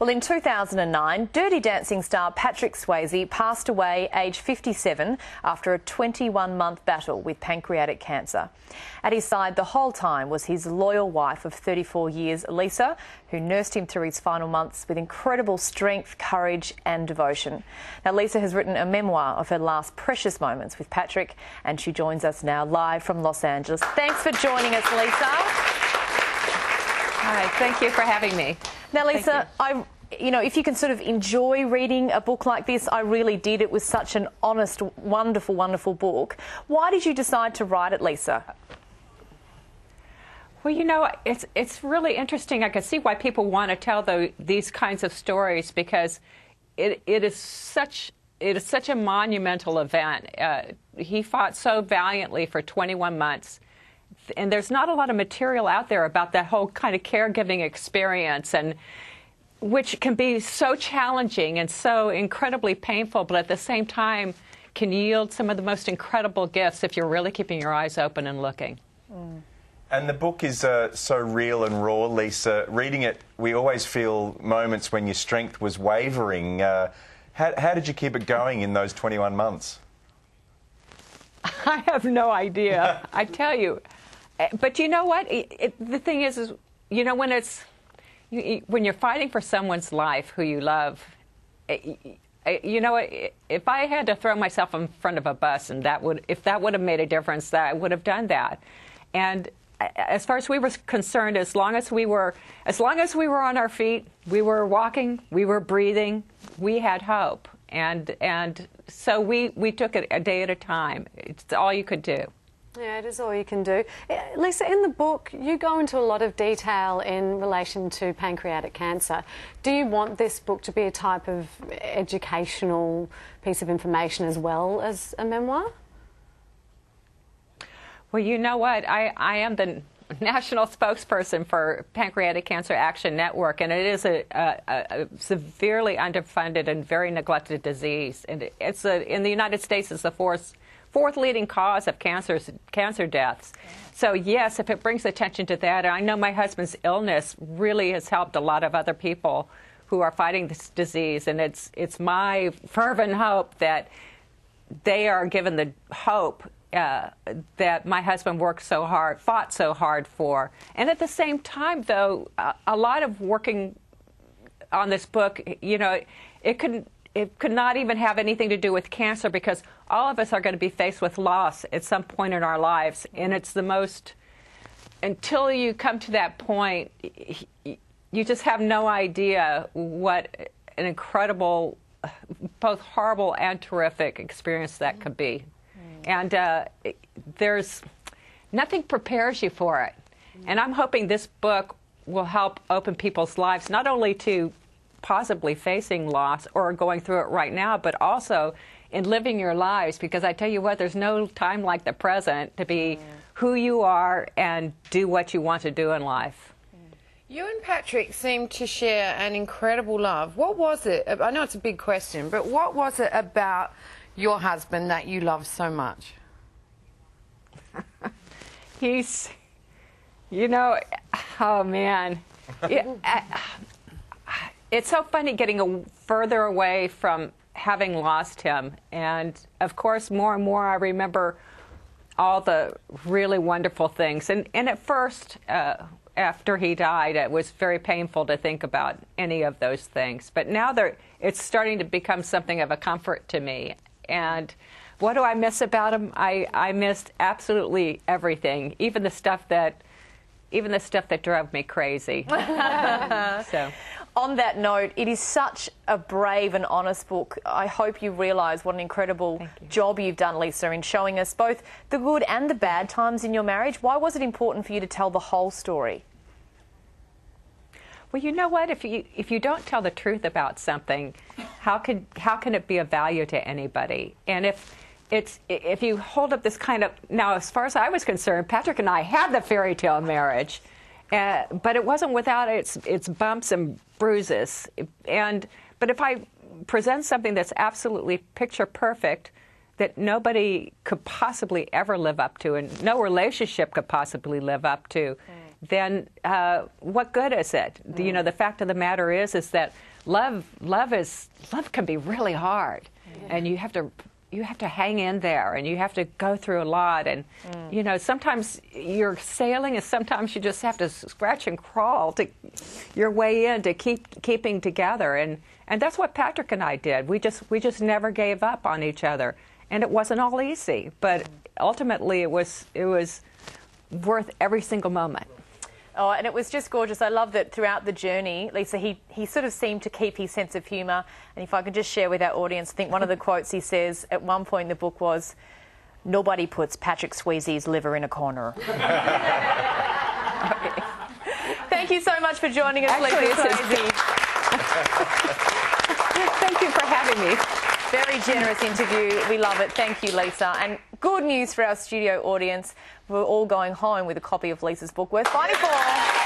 Well, in 2009, Dirty Dancing star Patrick Swayze passed away aged 57 after a 21-month battle with pancreatic cancer. At his side the whole time was his loyal wife of 34 years, Lisa, who nursed him through his final months with incredible strength, courage and devotion. Now, Lisa has written a memoir of her last precious moments with Patrick, and she joins us now live from Los Angeles. Thanks for joining us, Lisa. Hi, thank you for having me. Now, Lisa, if you can sort of enjoy reading a book like this, I really did. It was such an honest, wonderful, wonderful book. Why did you decide to write it, Lisa? Well, you know, it's really interesting. I can see why people want to tell these kinds of stories, because it is such a monumental event. He fought so valiantly for 21 months. And there's not a lot of material out there about that whole kind of caregiving experience, and which can be so challenging and so incredibly painful, but at the same time can yield some of the most incredible gifts if you're really keeping your eyes open and looking. Mm. And the book is so real and raw, Lisa. Reading it, we always feel moments when your strength was wavering. How did you keep it going in those 21 months? I have no idea, I tell you. But you know what? The thing is, you know, when you're fighting for someone's life who you love, you know, if I had to throw myself in front of a bus, and if that would have made a difference, I would have done that. And as far as we were concerned, as long as we were on our feet, we were walking, we were breathing, we had hope. And so we took it a day at a time. It's all you could do. Yeah, it is all you can do. Lisa, in the book, you go into a lot of detail in relation to pancreatic cancer. Do you want this book to be a type of educational piece of information as well as a memoir? Well, you know what? I am the national spokesperson for Pancreatic Cancer Action Network, and it is a severely underfunded and very neglected disease. And it's in the United States, it's the fourth leading cause of cancer deaths. So yes, if it brings attention to that, and I know my husband's illness really has helped a lot of other people who are fighting this disease, and it's my fervent hope that they are given the hope that my husband fought so hard for. And at the same time, though, a lot of working on this book, you know, it could not even have anything to do with cancer, because all of us are going to be faced with loss at some point in our lives. And it's the most, until you come to that point, you just have no idea what an incredible, both horrible and terrific experience that could be. And there's nothing prepares you for it. And I'm hoping this book will help open people's lives, not only to possibly facing loss or going through it right now, but also in living your lives, because I tell you what, there's no time like the present to be who you are and do what you want to do in life. You and Patrick seem to share an incredible love. What was it? I know it's a big question, but what was it about your husband that you love so much? He's, you know, oh man. It's so funny getting further away from having lost him. And of course, more and more I remember all the really wonderful things. And at first, after he died, it was very painful to think about any of those things. But now it's starting to become something of a comfort to me. And what do I miss about him? I missed absolutely everything, even the stuff that drove me crazy. So. On that note, it is such a brave and honest book. I hope you realise what an incredible job you've done, Lisa, in showing us both the good and the bad times in your marriage. Why was it important for you to tell the whole story? Well, you know what? If you don't tell the truth about something, how can it be of value to anybody? And if you hold up this kind of, now, as far as I was concerned, Patrick and I had the fairy tale marriage, but it wasn't without its bumps and bruises. But if I present something that's absolutely picture perfect, that nobody could possibly ever live up to, and no relationship could possibly live up to, then what good is it? You know, the fact of the matter is that love can be really hard, and you have to hang in there, and you have to go through a lot, and you know, sometimes you're sailing, and sometimes you just have to scratch and crawl to your way in to keeping together, and that's what Patrick and I did. We just never gave up on each other, and it wasn't all easy, but ultimately it was worth every single moment. Oh, and it was just gorgeous. I love that throughout the journey, Lisa, he sort of seemed to keep his sense of humour. And if I could just share with our audience, I think one of the quotes he says at one point in the book was, "Nobody puts Patrick Swayze's liver in a corner." Thank you so much for joining us, Lisa Swayze. Thank you for having me. Very generous interview. We love it. Thank you, Lisa. And good news for our studio audience. We're all going home with a copy of Lisa's book worth fighting for.